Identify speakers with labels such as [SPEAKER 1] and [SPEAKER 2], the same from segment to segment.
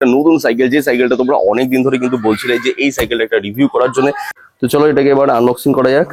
[SPEAKER 1] একটা নতুন সাইকেল, যে সাইকেলটা তোমরা অনেকদিন ধরে কিন্তু বলছিলে যে এই সাইকেলটা একটা রিভিউ করার জন্য। তো চলো এটাকে এবার আনবক্সিং করা যাক।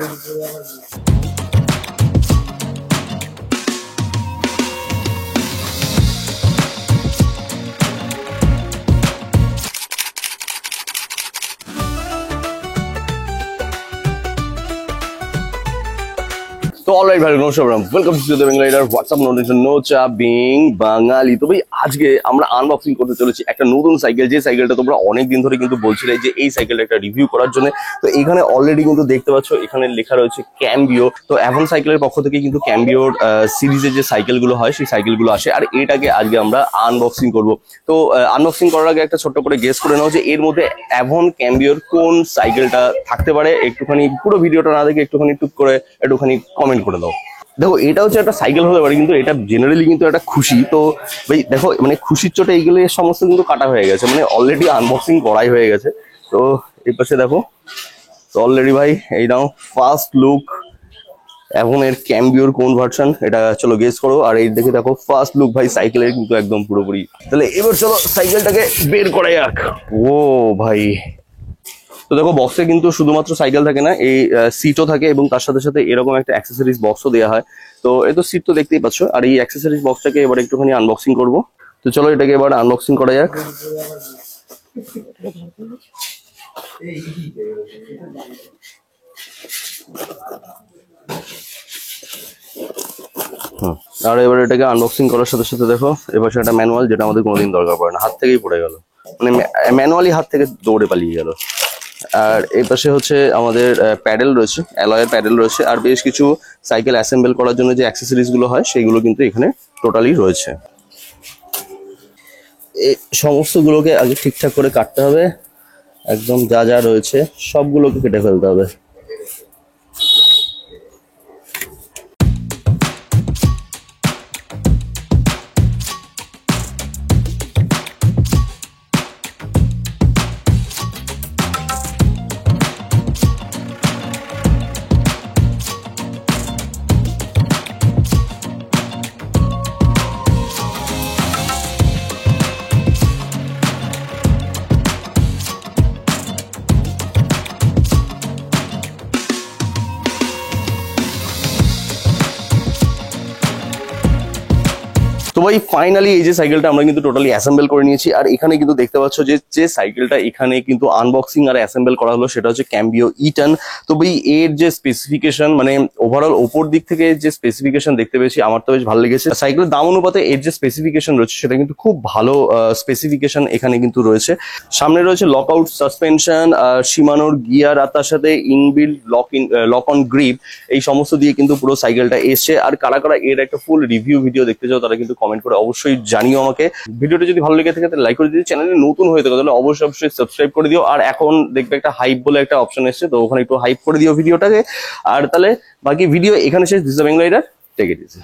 [SPEAKER 1] তো অলরাইট ভাই, নমস্কার, welcome to the Bangla rider WhatsApp notification নো চা বিং বাঙালি। তো ভাই আজকে আমরা আনবক্সিং করতে চলেছি একটা নতুন সাইকেল, যে সাইকেলটা তোমরা অনেকদিন ধরে কিন্তু বলছিলে যে এই সাইকেলটা একটা রিভিউ করার জন্য। তো এখানে অলরেডি কিন্তু দেখতে পাচ্ছ, এখানে লেখা রয়েছে ক্যাম্বিও। তো এখন সাইকেলের পক্ষ থেকে কিন্তু ক্যাম্বিওর সিরিজের যে সাইকেলগুলো হয় সেই সাইকেলগুলো আসে, আর এটাকে আজকে আমরা আনবক্সিং করব। তো আনবক্সিং করার আগে একটা ছোট্ট করে গেস করে নাও যে এর মধ্যে অ্যাভন ক্যাম্বিওর কোন সাইকেলটা থাকতে পারে। একটুখানি পুরো ভিডিওটা না দেখে একটুখানি টুক করে একটুখানি কমেন্ট করে দাও। দেখো, এটা হচ্ছে একটা সাইকেল হতে পারে, কিন্তু এটা জেনারেলি কিন্তু একটা খুশি। তো ভাই দেখো, মানে খুশির চোটে এইগুলো সমস্ত কিন্তু কাটা হয়ে গেছে, মানে অলরেডি আনবক্সিং করাই হয়ে গেছে। তো এই পাশে দেখো, তো অলরেডি ভাই এই নাও ফার্স্ট লুক এখন এর ক্যাম্বিওর কোন ভার্সন, এটা চলো গেস করো। আর এই দেখে দেখো ফার্স্ট লুক ভাই সাইকেলের কিন্তু একদম পুরোপুরি। তাহলে এবার চলো সাইকেলটাকে বের করা যাক। ও ভাই, তো দেখো বক্সে কিন্তু শুধুমাত্র সাইকেল থাকে না, এই সিটও থাকে এবং তার সাথে সাথে এরকম একটা অ্যাক্সেসরিজ বক্সও দেওয়া হয়। তো এই তো সিট তো দেখতেই পাচ্ছ, আর এই অ্যাক্সেসরিজ বক্সটাকে এবার একটুখানি আনবক্সিং করব। তো চলো এটাকে এবার আনবক্সিং করা যাক। আর এবার এটাকে আনবক্সিং করার সাথে সাথে দেখো এবার সেটা ম্যানুয়াল, যেটা আমাদের কোনোদিন দরকার পড়ে না, হাত থেকেই পড়ে গেল, মানে ম্যানুয়ালি হাত থেকে দৌড়ে পালিয়ে গেল। আর এই পাশে হচ্ছে আমাদের প্যাডেল রয়েছে, অ্যালয়ের প্যাডেল রয়েছে, আর বেশ কিছু সাইকেল অ্যাসেম্বল করার জন্য যে অ্যাক্সেসরিজ গুলো হয় সেইগুলো কিন্তু এখানে টোটালি রয়েছে। এই সমস্ত গুলোকে আগে ঠিকঠাক করে কাটতে হবে, একদম যা যা রয়েছে সবগুলোকে কেটে ফেলতে হবে। তো ভাই ফাইনালি এই যে সাইকেলটা আমরা কিন্তু টোটালি অ্যাসেম্বল করে নিয়েছি। আর এখানে কিন্তু দেখতে পাচ্ছ যে সাইকেলটা এখানে কিন্তু আনবক্সিং আর অ্যাসেম্বল করা হলো সেটা হচ্ছে ক্যাম্বিও ই10। তো ভাই এর যে স্পেসিফিকেশন, মানে ওভারঅল ওপর দিক থেকে যে স্পেসিফিকেশন দেখতে পেয়েছি আমার তো বেশ ভালো লেগেছে। সাইকেলের দাম অনুপাতে এর যে স্পেসিফিকেশন রয়েছে সেটা কিন্তু খুব ভালো স্পেসিফিকেশন এখানে কিন্তু রয়েছে। সামনে রয়েছে লক আউট সাসপেনশন, শিমানোর গিয়ার, আর তার সাথে ইনবিল্ড লক অন গ্রিপ, এই সমস্ত দিয়ে কিন্তু পুরো সাইকেলটা এসছে। আর কারা কারা এর একটা ফুল রিভিউ ভিডিও দেখতে চাও তারা কিন্তু কমেন্ট করে অবশ্যই জানিও আমাকে। ভিডিওটা যদি ভালো লেগে থাকে তাহলে লাইক করে দিও, চ্যানেলে নতুন হয়ে থাকে তাহলে অবশ্যই সাবস্ক্রাইব করে দিও। আর এখন দেখবে একটা হাইপ বলে একটা অপশন এসছে, তো ওখানে একটু হাইপ করে দিও ভিডিওটাকে। আর তাহলে বাকি ভিডিও এখানে শেষ। This the Bangla rider, take it easy.